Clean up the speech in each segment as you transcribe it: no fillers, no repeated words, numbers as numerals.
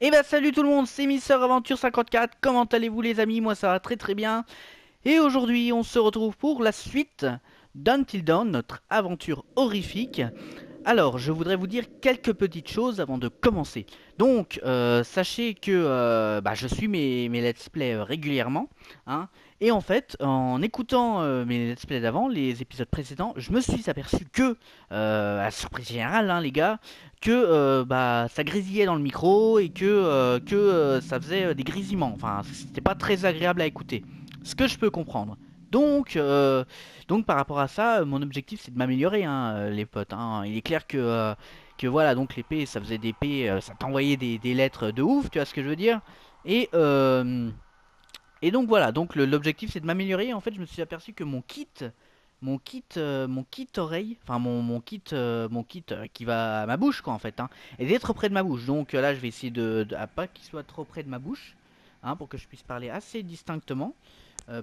Et bah salut tout le monde, c'est Mister Aventure 54, comment allez-vous les amis? Moi ça va très très bien. Et aujourd'hui on se retrouve pour la suite d'Until Dawn, notre aventure horrifique. Alors je voudrais vous dire quelques petites choses avant de commencer. Donc sachez que je suis mes let's play régulièrement, hein. Et en fait en écoutant mes let's play d'avant, les épisodes précédents, je me suis aperçu que, à la surprise générale hein, les gars, que ça grésillait dans le micro et que ça faisait des grésillements. Enfin, c'était pas très agréable à écouter. Ce que je peux comprendre. Donc, euh, donc par rapport à ça, mon objectif c'est de m'améliorer, hein, les potes, hein. Il est clair que voilà, donc l'épée, ça faisait des P, ça t'envoyait des lettres de ouf, tu vois ce que je veux dire. Et, euh, et donc voilà, donc l'objectif c'est de m'améliorer. En fait, je me suis aperçu que mon kit oreille, enfin mon kit qui va à ma bouche quoi en fait, hein, et d'être près de ma bouche. Donc là, je vais essayer à pas qu'il soit trop près de ma bouche, hein, pour que je puisse parler assez distinctement,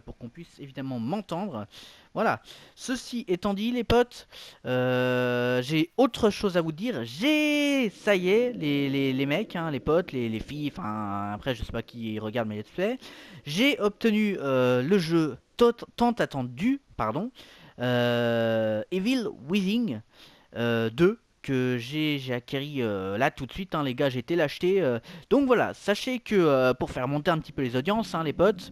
pour qu'on puisse évidemment m'entendre. Voilà. Ceci étant dit, les potes, j'ai autre chose à vous dire. Ça y est, les mecs, hein, les potes, les filles, enfin, après, je sais pas qui regarde mes let's play. J'ai obtenu le jeu tant attendu, pardon, Evil Within 2 que j'ai acquéri là tout de suite, hein, les gars, j'ai été l'acheter. Donc voilà, sachez que pour faire monter un petit peu les audiences, hein, les potes,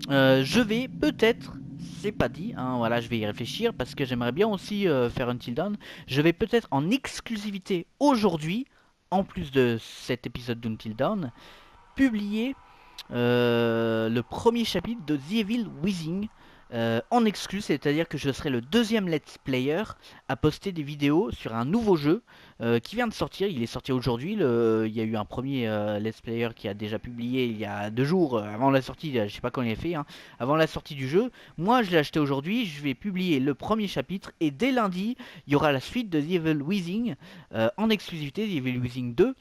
je vais peut-être, c'est pas dit, hein, voilà, je vais y réfléchir parce que j'aimerais bien aussi faire Until Dawn. Je vais peut-être en exclusivité aujourd'hui, en plus de cet épisode d'Until Dawn, publier le premier chapitre de The Evil Within en exclu, c'est-à-dire que je serai le deuxième let's player à poster des vidéos sur un nouveau jeu qui vient de sortir. Il est sorti aujourd'hui. Il y a eu un premier let's player qui a déjà publié il y a 2 jours avant la sortie. Je sais pas quand il est fait, hein, avant la sortie du jeu. Moi, je l'ai acheté aujourd'hui. Je vais publier le premier chapitre et dès lundi, il y aura la suite de The Evil Within en exclusivité, The Evil Within 2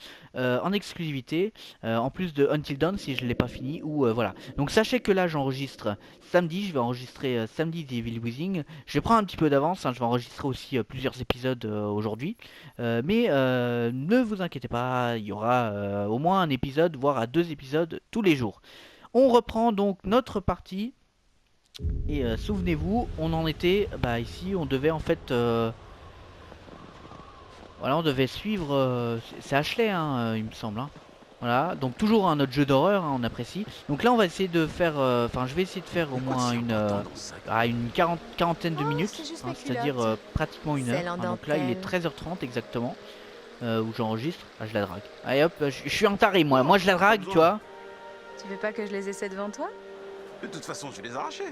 en exclusivité, en plus de Until Dawn si je l'ai pas fini ou voilà. Donc sachez que là, j'enregistre samedi. Je vais enregistrer samedi The Evil Within. Je vais prendre un petit peu d'avance, hein, je vais enregistrer aussi plusieurs épisodes aujourd'hui. Mais ne vous inquiétez pas, il y aura au moins un épisode, voire à 2 épisodes tous les jours. On reprend donc notre partie. Et souvenez-vous, on en était, bah ici, on devait en fait, voilà, on devait suivre, c'est Ashley, hein, il me semble, hein. Voilà, donc toujours un autre jeu d'horreur, hein, on apprécie. Donc là, on va essayer de faire, enfin, je vais essayer de faire au De quoi moins si une, important dans ce sac? quarantaine de Oh, c'est minutes, juste hein, mes c'est-à-dire culottes. pratiquement une heure, Celle en hein. Donc là, il est dentelle. 13h30 exactement, où j'enregistre. Ah, je la drague. Allez hop, je suis un taré, moi. Non, Moi, je la pas drague, tu besoin. vois. Tu veux pas que je les essaie devant toi? De toute façon, je vais les arracher.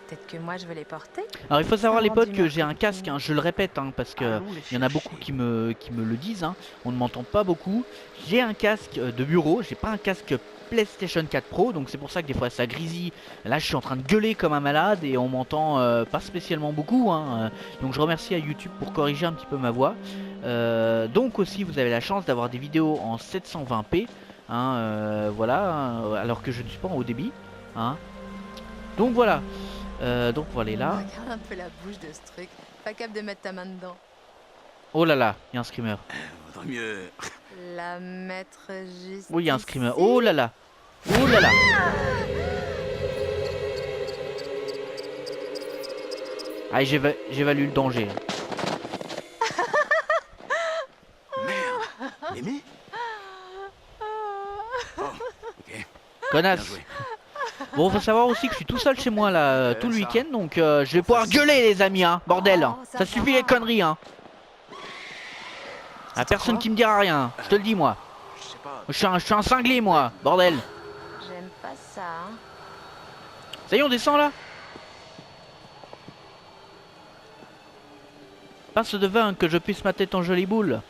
Peut-être que moi je veux les porter. Alors il faut Ça savoir me les rend potes que d'humeur j'ai un casque, copine. hein, je le répète, hein, parce que Allons les il y en a beaucoup chercher. qui me le disent, hein. On ne m'entend pas beaucoup. J'ai un casque de bureau, j'ai pas un casque PlayStation 4 Pro, donc c'est pour ça que des fois ça grésille. Là je suis en train de gueuler comme un malade et on m'entend pas spécialement beaucoup, hein. Donc je remercie à YouTube pour corriger un petit peu ma voix. Donc aussi vous avez la chance d'avoir des vidéos en 720p, hein, voilà, hein, alors que je ne suis pas en haut débit, hein. Donc voilà. Donc voilà là. Regarde un peu la bouche de ce truc. Pas capable de mettre ta main dedans. Oh là là, il y a un screamer. Vaudrait mieux. La mettre juste Oui, il y a un screamer. ici. Oh là là. Oh là là. Ah, j'évalue le danger. Merde. Aimé? Oh, ok. Bien Connasse. joué. Bon, faut savoir aussi que je suis tout seul chez moi là, tout le Ça. week-end, donc je vais pouvoir gueuler les amis, hein. Bordel. Oh, Ça suffit les va. conneries, hein. Ah, personne qui me dira rien. Je te le dis moi. Je sais pas. Je suis un cinglé moi. Bordel. J'aime pas ça. Hein. Ça y est, on descend là. Passe de vin que je puisse mater ton joli boule.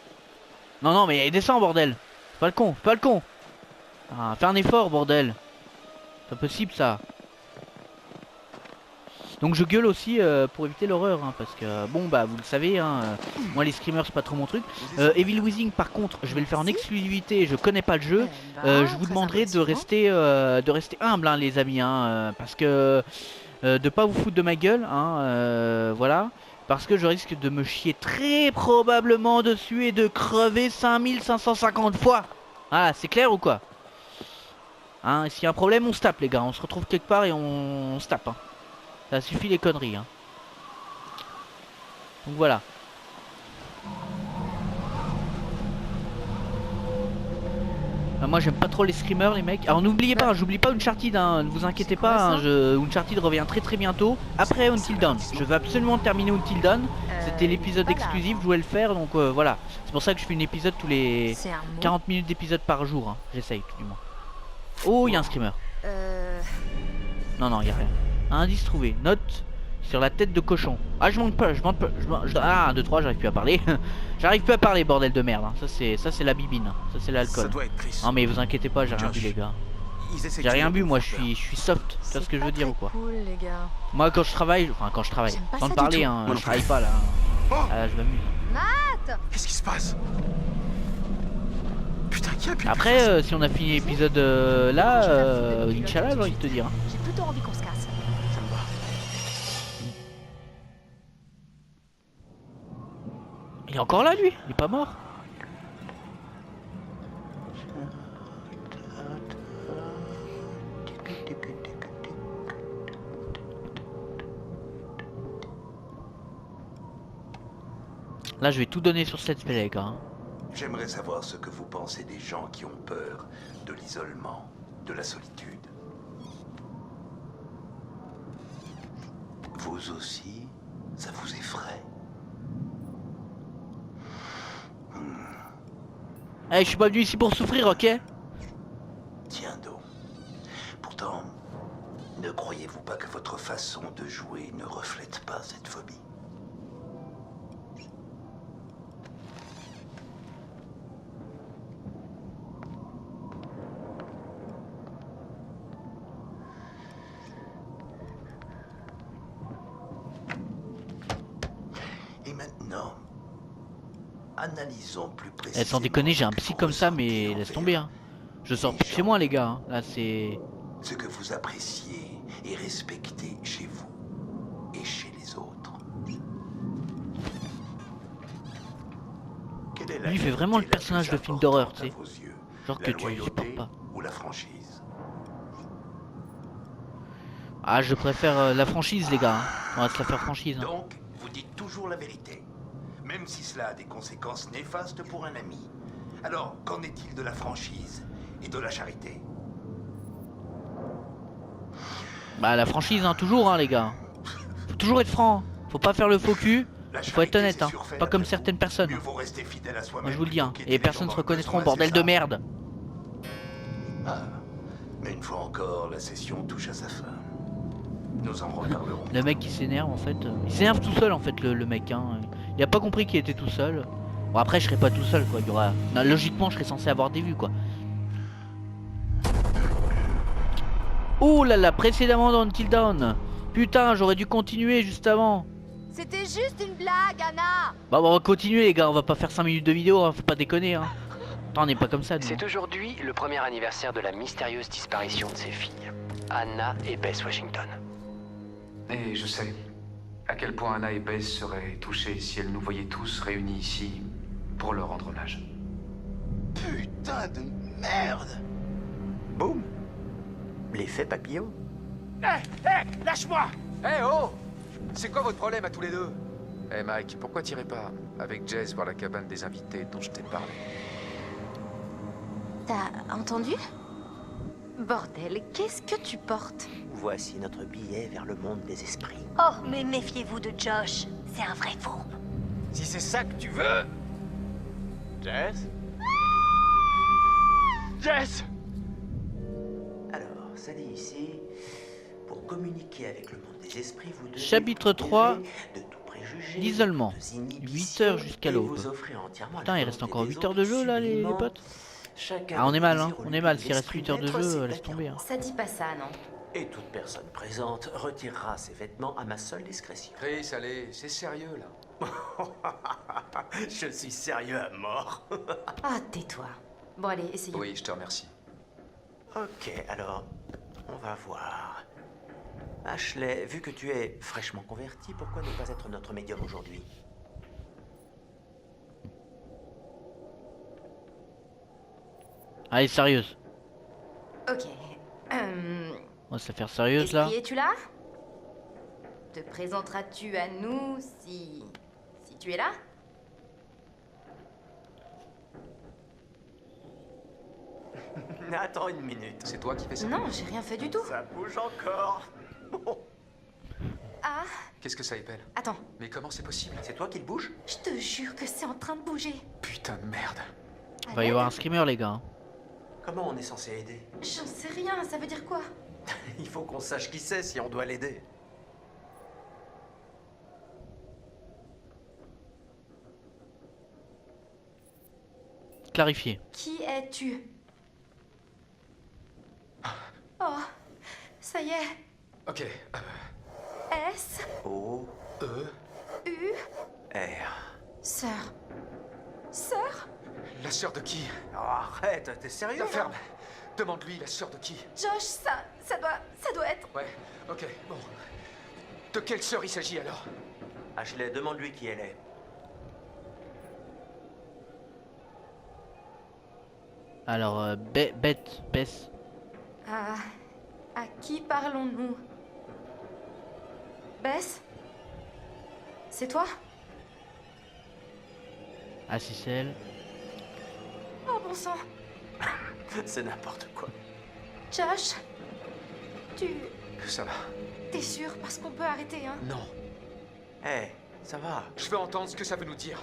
Non, non, mais descends, bordel. Pas le con, pas le con. Ah, fais un effort, bordel. C'est impossible ça. Donc je gueule aussi pour éviter l'horreur, hein, parce que bon bah vous le savez, hein, moi les screamers c'est pas trop mon truc. Evil Within par contre je vais le faire en Merci. exclusivité, je connais pas le jeu. Eh ben, Je vous très demanderai impressionnant. de rester humble, hein, les amis, hein, parce que de pas vous foutre de ma gueule, hein, voilà. Parce que je risque de me chier très probablement dessus et de crever 5550 fois. Ah, c'est clair ou quoi? Hein, s'il y a un problème, on se tape les gars. On se retrouve quelque part et on se tape. Hein. Ça suffit les conneries. Hein. Donc voilà. Moi j'aime pas trop les screamers les mecs. Alors n'oubliez pas, j'oublie pas Uncharted, hein, ne vous inquiétez pas, hein, Uncharted revient très bientôt. Après Until Dawn, je veux absolument terminer Until Dawn. C'était l'épisode exclusif, je voulais le faire, donc voilà. C'est pour ça que je fais un épisode tous les 40 minutes d'épisode par jour, hein. J'essaye du moins. Oh, il y a un screamer. Non, il y a rien. Indice trouvé, note sur la tête de cochon. Ah, je monte pas. Ah, 1, 2, 3, j'arrive plus à parler. J'arrive plus à parler, bordel de merde. Hein. Ça c'est la bibine, hein. Ça c'est l'alcool. Non mais vous inquiétez pas, j'ai rien bu les gars. J'ai rien bu, moi je suis soft. Tu vois ce que je veux dire ou quoi? Cool, les gars. Moi quand je travaille, sans te parler, hein, je travaille pas là. Ah, je m'amuse. Matt! Qu'est-ce qui se passe? Putain, qui a pu... Après, si on a fini l'épisode là, Inch'Allah, j'ai envie de te dire. Hein. J'ai plutôt envie qu'on se casse. Ça me va. Il est encore là lui, il est pas mort. Là je vais tout donner sur cette spell les gars. Hein. J'aimerais savoir ce que vous pensez des gens qui ont peur de l'isolement, de la solitude. Vous aussi, ça vous effraie? Eh, je suis pas venu ici pour souffrir, ok? Tiens donc. Pourtant, ne croyez-vous pas que votre façon de jouer ne reflète pas cette phobie? Et maintenant, analysons plus précisément. Eh, sans déconner, j'ai un psy comme ça, mais laisse tomber. Hein. Je sors plus de chez moi, les gars. Hein. Là, c'est. Ce que vous appréciez et respectez chez vous et chez les autres. Quelle est la Lui, il fait vraiment le qualité la personnage plus de film d'horreur, tu sais. importante à vos yeux? Genre La que tu loyauté supportes pas. ou la franchise? Ah, je préfère la franchise, les gars. Hein. On va se la faire franchise. Hein. Donc, vous dites toujours la vérité, même si cela a des conséquences néfastes pour un ami. Alors, qu'en est-il de la franchise et de la charité? Bah, la franchise, hein, toujours, hein, les gars. Faut toujours être franc. Hein. Faut pas faire le faux cul. Faut être honnête, hein. Pas comme certaines personnes. Mieux vaut rester fidèle à soi-même. Moi, je vous le dis, hein. plutôt Et les qu'aider les personnes gens se dans le reconnaîtront, besoin, bordel c'est de ça? merde. Ah, mais une fois encore, la session touche à sa fin. Nous en reparlerons. Le mec qui s'énerve, en fait. Il s'énerve tout seul, en fait, le mec. Hein. Il a pas compris qu'il était tout seul. Bon, après, je serai pas tout seul, quoi. Il y aura... Non, logiquement, je serais censé avoir des vues, quoi. Oh là là, précédemment dans Until Dawn. Putain, j'aurais dû continuer juste avant. C'était juste une blague, Anna! Bah, on va continuer, les gars. On va pas faire 5 minutes de vidéo, hein. Faut pas déconner, hein. Attends, on n'est pas comme ça, nous. C'est aujourd'hui le premier anniversaire de la mystérieuse disparition de ses filles, Anna et Bess Washington. Et je sais à quel point Anna et Bess seraient touchées si elles nous voyaient tous réunis ici pour leur rendre hommage. Putain de merde! Boum! L'effet papillon. Lâche-moi! Eh oh! C'est quoi votre problème à tous les deux? Eh Mike, pourquoi t'irais pas avec Jess voir la cabane des invités dont je t'ai parlé? T'as entendu? Bordel, qu'est-ce que tu portes? Voici notre billet vers le monde des esprits. Oh, mais méfiez-vous de Josh. C'est un vrai fourbe. Si c'est ça que tu veux... Jess? Jess! Alors, ça dit ici, pour communiquer avec le monde des esprits, vous devez Chapitre vous 3, libérer de tout préjugé, l'isolement. de inhibitions, 8 heures jusqu'à et l'aube. vous offrir entièrement Putain, la il reste volonté encore des 8 heures de autres jeu, là, les sublimement. potes. Chacun Ah, on est mal, hein. désire On lui est mal. que S'il reste l'esprit 8 heures de d'être, jeu, c'est laisse tomber. Hein. Ça dit pas ça, non? Et toute personne présente retirera ses vêtements à ma seule discrétion. Chris, allez, c'est sérieux là. Je suis sérieux à mort. Ah, tais-toi. Bon, allez, essayons. Oui, je te remercie. Ok, alors, on va voir. Ashley, vu que tu es fraîchement converti, pourquoi ne pas être notre médium aujourd'hui? Allez, sérieuse. Ok, On va se faire sérieuse là. Esprit, es-tu là? Te présenteras-tu à nous si tu es là? Attends une minute. C'est toi qui fais ça? Non, j'ai rien fait du tout. Ça bouge encore. Bon, Ah, Qu'est-ce que ça épelle? attends, Mais comment c'est possible? c'est toi qui le bouge? je te jure que c'est en train de bouger. Putain de merde. Il va y avoir un screamer les gars. Hein. Comment on est censé aider? J'en sais rien, ça veut dire quoi? Il faut qu'on sache qui c'est si on doit l'aider. Clarifier. Qui es-tu? Oh, ça y est. Ok, S, O, E, U, R. sœur. Sœur? la sœur de qui? Oh, arrête, t'es sérieux? La là ferme. Demande-lui la sœur de qui? Josh, ça doit être... Ouais, ok, bon. De quelle sœur il s'agit alors? Ashley, demande-lui qui elle est. Alors, Bess. À qui parlons-nous? Bess? C'est toi? Assicel. Oh bon sang. C'est n'importe quoi. Josh? Ça va. T'es sûr? Parce qu'on peut arrêter, hein? Non. Hé, ça va. Je veux entendre ce que ça veut nous dire.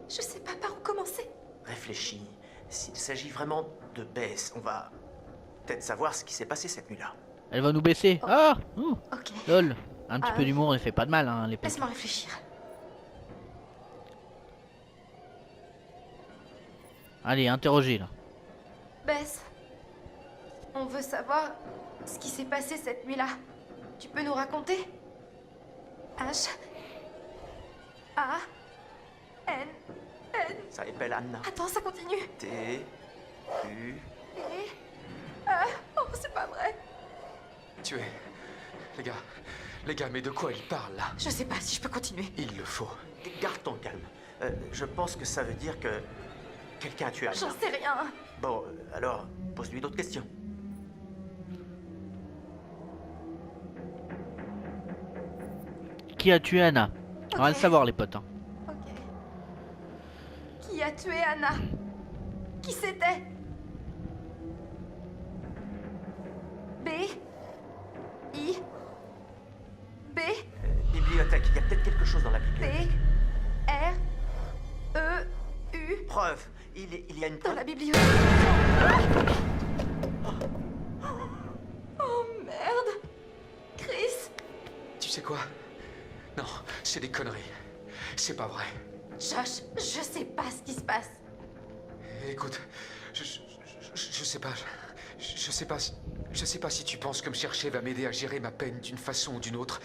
Je sais pas par où commencer. Réfléchis. S'il s'agit vraiment de Bess, on va peut-être savoir ce qui s'est passé cette nuit-là. Elle va nous baisser. Ah Ok. lol. Un petit Ah peu oui. d'humour, ne fait pas de mal, hein, les potes. Laisse-moi réfléchir. Allez, interrogez là. Bess, on veut savoir ce qui s'est passé cette nuit-là. Tu peux nous raconter? H A N N. Ça épelle Anna. Attends, ça continue. T U. Et oh, c'est pas vrai. Tu es. Les gars, mais de quoi il parle là? Je sais pas si je peux continuer. Il le faut. Garde ton calme. Je pense que ça veut dire que quelqu'un a tué Anna. J'en sais rien. Bon, alors, pose-lui d'autres questions. Qui a tué Anna? On va le Ok. savoir, les potes. Hein. Ok. Qui a tué Anna? Qui c'était? B I B Bibliothèque, il y a peut-être quelque chose dans la B bibliothèque. R E U Preuve, il y a une dans preuve. la bibliothèque. Oh merde. Chris, Tu sais quoi? Non, c'est des conneries. C'est pas vrai. Josh, je sais pas ce qui se passe. Écoute, je sais pas. Je sais pas si tu penses que me chercher va m'aider à gérer ma peine d'une façon ou d'une autre,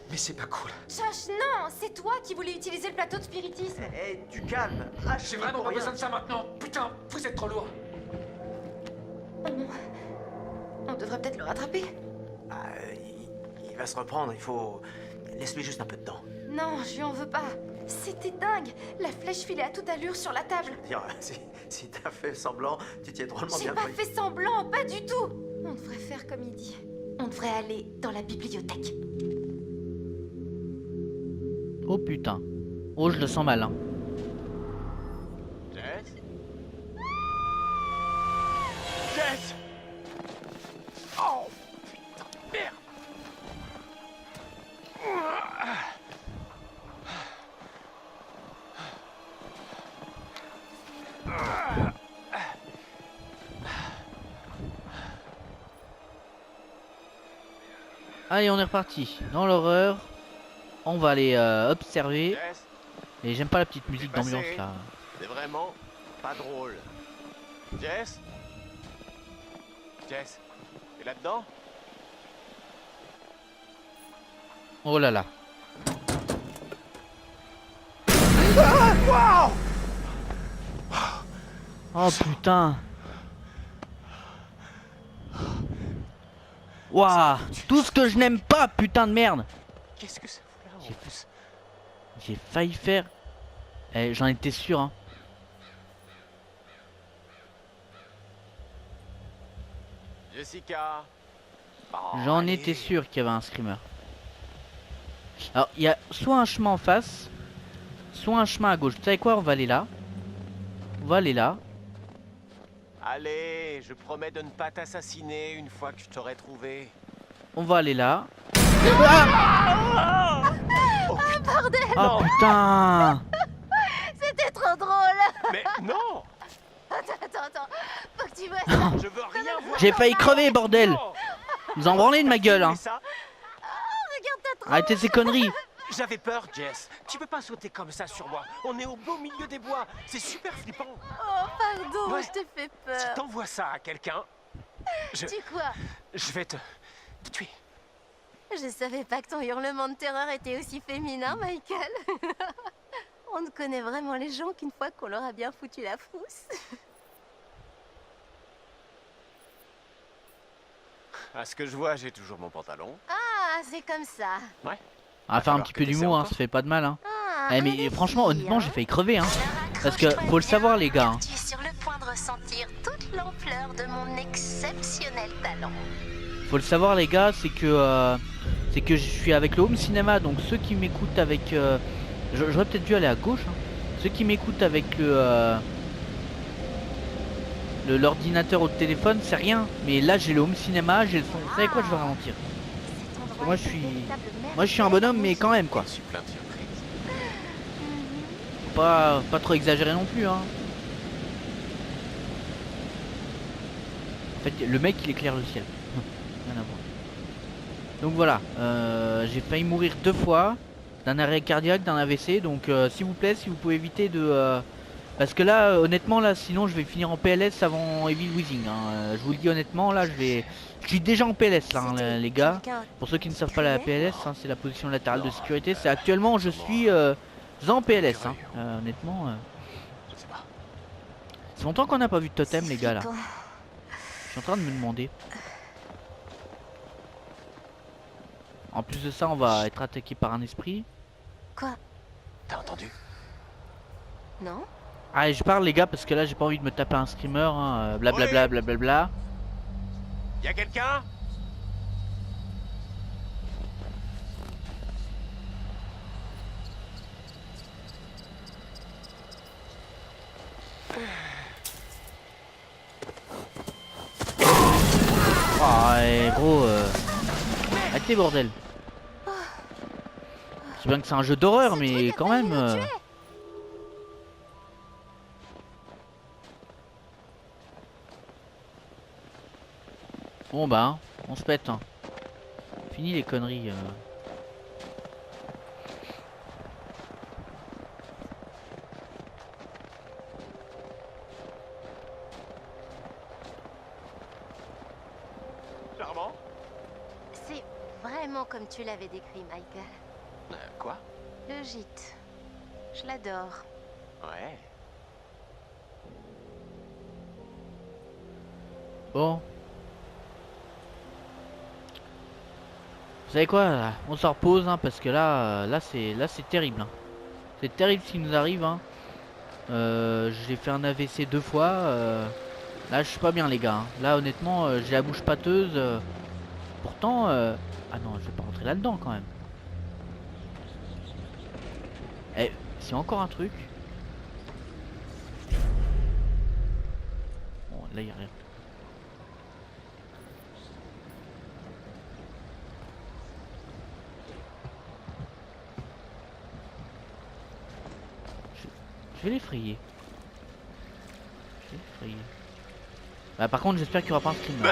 mais c'est pas cool. Josh, non, c'est toi qui voulais utiliser le plateau de spiritisme. Hé, du calme. J'ai vraiment pas besoin de ça maintenant. Putain, vous êtes trop lourd. On devrait peut-être le rattraper. Il va se reprendre, il faut... Laisse-lui juste un peu de temps. Non, je lui en veux pas. C'était dingue. La flèche filait à toute allure sur la table. Dire, si t'as fait semblant, tu t'y es drôlement J'ai bien pas pris. fait semblant, pas du tout. On devrait faire comme il dit. On devrait aller dans la bibliothèque. Oh putain. Oh, je le sens mal. Hein. Jess? Jess! Oh, putain de merde! Allez, on est reparti. Dans l'horreur. On va aller observer. Jess, Et j'aime pas la petite musique passé. d'ambiance là. c'est vraiment pas drôle. Jess? Jess, t'es là-dedans? Oh là là. Oh putain. Waouh. Tout ce que je n'aime pas, putain de merde. Qu'est-ce que ça fout là en plus? J'ai failli faire. Eh, j'en étais sûr, hein. Jessica? J'en allez. étais sûr qu'il y avait un screamer. Alors, il y a soit un chemin en face, soit un chemin à gauche. Vous savez quoi? On va aller là. On va aller là. Allez, je promets de ne pas t'assassiner une fois que je t'aurai trouvé. On va aller là. Oh putain, Oh putain! C'était trop drôle. mais non. Attends. Faut que tu vois ça. Je veux rien voir. J'ai failli crever, bordel! Non. Vous en branlez de ma gueule, hein! Mais ça, Regarde ta tronche. Arrêtez ces conneries! j'avais peur, Jess. Tu peux pas sauter comme ça sur moi. On est au beau milieu des bois. C'est super flippant. Oh, pardon, Ouais. je t'ai fait Si peur. t'envoies ça à quelqu'un, je Tu quoi? vais te tuer. Je savais pas que ton hurlement de terreur était aussi féminin, Michael. On ne connaît vraiment les gens qu'une fois qu'on leur a bien foutu la frousse. À ce que je vois, j'ai toujours mon pantalon. Ah, c'est comme ça. On va faire un Alors petit que peu t'essaies d'humour, hein, encore. ça fait pas de mal, hein. Ah, Eh un mais défi, franchement, honnêtement, hein. j'ai failli crever, hein. Alors, Parce que accroche-toi faut le bien, savoir, les gars, hein. Tu es sur le point de ressentir toute l'ampleur de mon exceptionnel talent. Faut le savoir, les gars, c'est que je suis avec le home cinéma, donc ceux qui m'écoutent avec j'aurais peut-être dû aller à gauche, hein. Ceux qui m'écoutent avec l'ordinateur ou le téléphone, c'est rien. Mais là, j'ai le home cinéma, j'ai le son. Vous savez quoi, je vais ralentir. Cet endroit Moi, est je suis- une véritable Moi, je suis un bonhomme, mais quand même, quoi. Je suis plein de surprises. Faut pas trop exagérer non plus, hein. En fait, le mec, il éclaire le ciel. Rien à voir. Donc voilà, j'ai failli mourir 2 fois, d'un arrêt cardiaque, d'un AVC. Donc s'il vous plaît, si vous pouvez éviter de... parce que là, honnêtement, là, sinon je vais finir en PLS avant Evil Within, hein. Je vous le dis honnêtement, là, je suis déjà en PLS, là, hein, C'était les gars. quelqu'un- Pour ceux qui ne savent pas la PLS, hein, c'est la position latérale de sécurité. C'est actuellement, je suis en PLS, hein. Honnêtement, Je sais pas. c'est longtemps qu'on n'a pas vu de totem, C'est les gars, là. flippant. Je suis en train de me demander. En plus de ça, on va être attaqué par un esprit. Quoi? T'as entendu? Non? Allez, je parle, les gars, parce que là, j'ai pas envie de me taper un screamer, hein, blablabla, Ouais. blablabla. Y'a quelqu'un? Ah, et gros, arrêtez, bordel. C'est bien que c'est un jeu d'horreur, mais quand même. Bon bah, hein, on se pète. Hein. Fini les conneries. Charmant. C'est vraiment comme tu l'avais décrit, Michael. Quoi? Le gîte. Je l'adore. Ouais. Bon. Vous savez quoi là, on se repose, hein, parce que là c'est terrible. Hein. C'est terrible ce qui nous arrive. Hein. J'ai fait un AVC 2 fois. Là je suis pas bien, les gars. Hein. Là honnêtement, j'ai la bouche pâteuse. Pourtant, ah non, je vais pas rentrer là-dedans quand même. Eh, c'est encore un truc. Bon, là y a rien. Je vais l'effrayer. Je vais l'effrayer. Bah par contre j'espère qu'il y aura pas un screamer.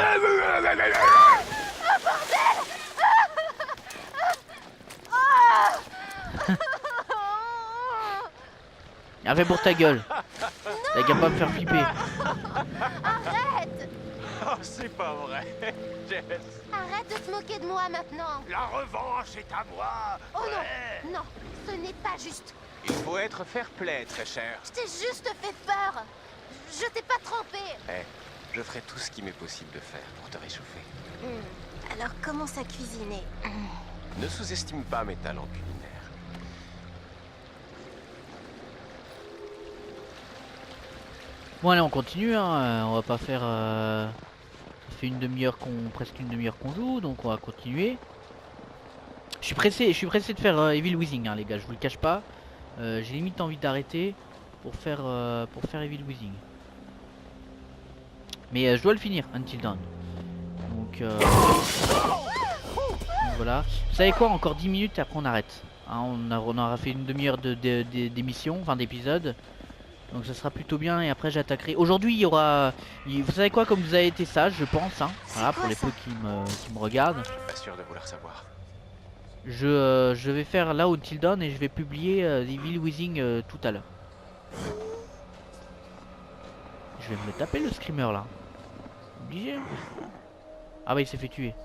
Ah, fais pour ta gueule. T'as qu'à pas me faire flipper. Arrête! Oh, c'est pas vrai. Jess. Arrête de te moquer de moi maintenant! La revanche est à moi. Oh Ouais. non! Non! Ce n'est pas juste! Il faut être fair-play, très cher. Je t'ai juste fait peur! Je t'ai pas trompé! Eh, je ferai tout ce qui m'est possible de faire pour te réchauffer. Alors commence à cuisiner. Ne sous-estime pas mes talents culinaires. Bon allez on continue, hein. On va pas faire fait presque une demi-heure qu'on joue, donc on va continuer. Je suis pressé de faire Evil Within, hein, les gars, je vous le cache pas. J'ai limite envie d'arrêter pour faire Evil Within. Mais je dois le finir, Until Dawn. Donc voilà. Vous savez quoi, encore 10 minutes et après on arrête. Hein, on aura fait une demi-heure d'émission, enfin d'épisode. Donc ça sera plutôt bien et après j'attaquerai. Aujourd'hui il y aura... Vous savez quoi, comme vous avez été sage, je pense. Hein, voilà, pour les peu qui me regardent. Pas sûr de vouloir savoir. Je vais faire là Until Dawn et je vais publier Evil Within tout à l'heure. Je vais me le taper le screamer là. Obligé. Ah bah il s'est fait tuer.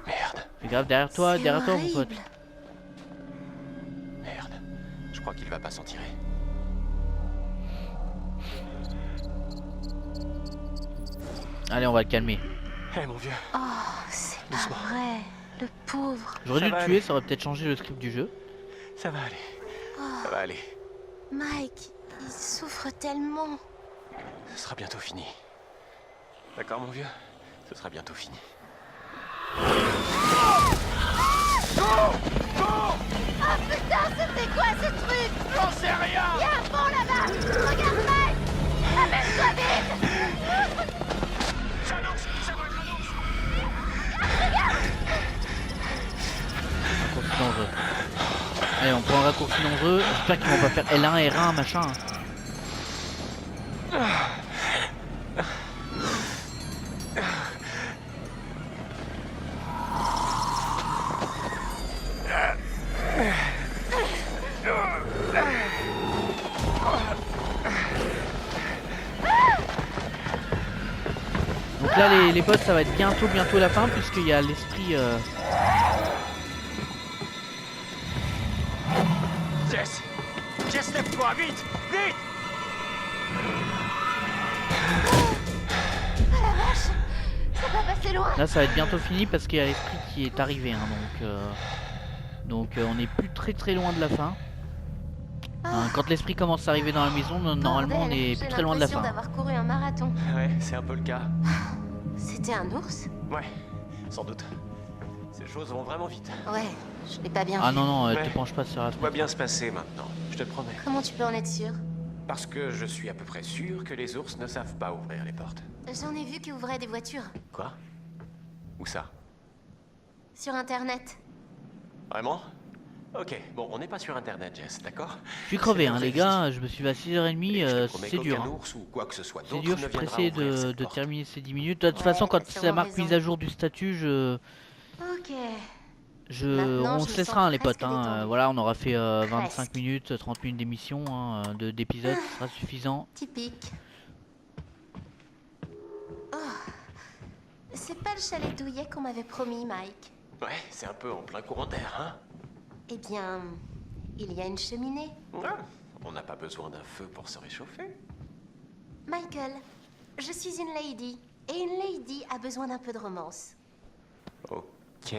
Merde. Fais grave derrière toi mon pote. Merde. Je crois qu'il va pas s'en tirer. Allez, on va le calmer. Eh mon vieux. Oh, c'est pas Doucement. vrai. Le pauvre. J'aurais Ça dû va le tuer, aller. ça aurait peut-être changé le script du jeu. Ça va aller. Ça va aller. Mike, il souffre tellement. Ce sera bientôt fini. D'accord mon vieux? Ce sera bientôt fini. Ah putain, c'était quoi ce truc? J'en sais rien! Y'a un pont là-bas. Regarde Mike. Amène-toi vite. J'annonce! Ça va être l'annonce! Raccourci dangereux. Allez, on prend un raccourci dangereux. J'espère qu'ils vont pas faire L1, R1, machin. Donc là les boss ça va être bientôt la fin puisqu'il y a l'esprit Jess! Jess, lève-toi! Vite! Vite! Ça va passer loin. Là ça va être bientôt fini parce qu'il y a l'esprit qui est arrivé hein, donc on est plus très loin de la fin. Hein, quand l'esprit commence à arriver dans la maison, normalement on est plus très loin de la fin. J'ai l'impression d'avoir couru un marathon. Ouais, c'est un peu le cas. C'était un ours? Ouais, sans doute. Ces choses vont vraiment vite. Ouais, je l'ai pas bien Ah vu. non, Ouais. te penche pas sur la Tout va fenêtre. bien se passer maintenant, je te le promets. Comment tu peux en être sûr? Parce que je suis à peu près sûr que les ours ne savent pas ouvrir les portes. J'en ai vu qui ouvraient des voitures. Quoi? Où ça? Sur internet. Vraiment? Ok, bon, on n'est pas sur internet, Jess, d'accord? Je suis crevé C'est hein un les vrai gars, je me suis levé à 6h30, Et je te promets c'est dur. qu'aucun Hein. ours ou quoi que ce soit C'est d'autre dur, ne je suis viendra pressé ouvrir cette de porte. terminer ces 10 minutes. De toute Ouais, façon, quand t'as ça sûrement marque raison. mise à jour du statut, Ok. Maintenant, on je se me laissera sens hein, les potes. presque Hein. détendue. Voilà, on aura fait 25 Presque. minutes, 30 minutes d'émission hein, d'épisode, ce sera suffisant. Typique. Oh. C'est pas le chalet douillet qu'on m'avait promis, Mike. Ouais, c'est un peu en plein courant d'air, hein? Eh bien, il y a une cheminée. Ouais, on n'a pas besoin d'un feu pour se réchauffer. Michael, je suis une lady. Et une lady a besoin d'un peu de romance. Ok...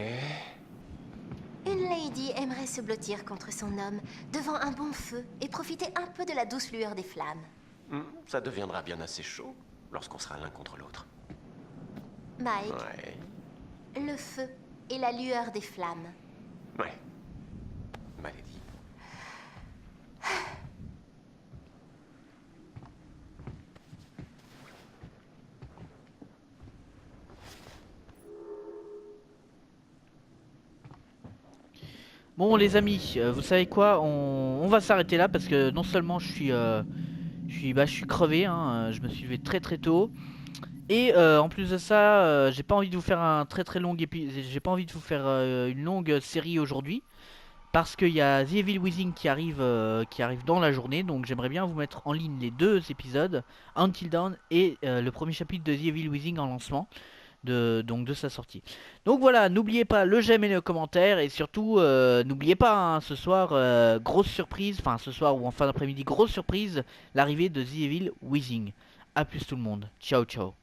Une lady aimerait se blottir contre son homme devant un bon feu et profiter un peu de la douce lueur des flammes. Ça deviendra bien assez chaud lorsqu'on sera l'un contre l'autre. Mike, Ouais, le feu et la lueur des flammes. ouais. Maladie. Bon les amis, vous savez quoi, on va s'arrêter là parce que non seulement je suis crevé, hein, je me suis levé très tôt. Et en plus de ça, j'ai pas envie de vous faire un très long épisode, j'ai pas envie de vous faire une longue série aujourd'hui. Parce qu'il y a The Evil Within qui arrive dans la journée, donc j'aimerais bien vous mettre en ligne les deux épisodes, Until Dawn et le premier chapitre de The Evil Within en lancement, de sa sortie. Donc voilà, n'oubliez pas le j'aime et le commentaire, et surtout n'oubliez pas hein, ce soir, grosse surprise, enfin ce soir ou en fin d'après-midi, grosse surprise, l'arrivée de The Evil Within. A plus tout le monde, ciao ciao.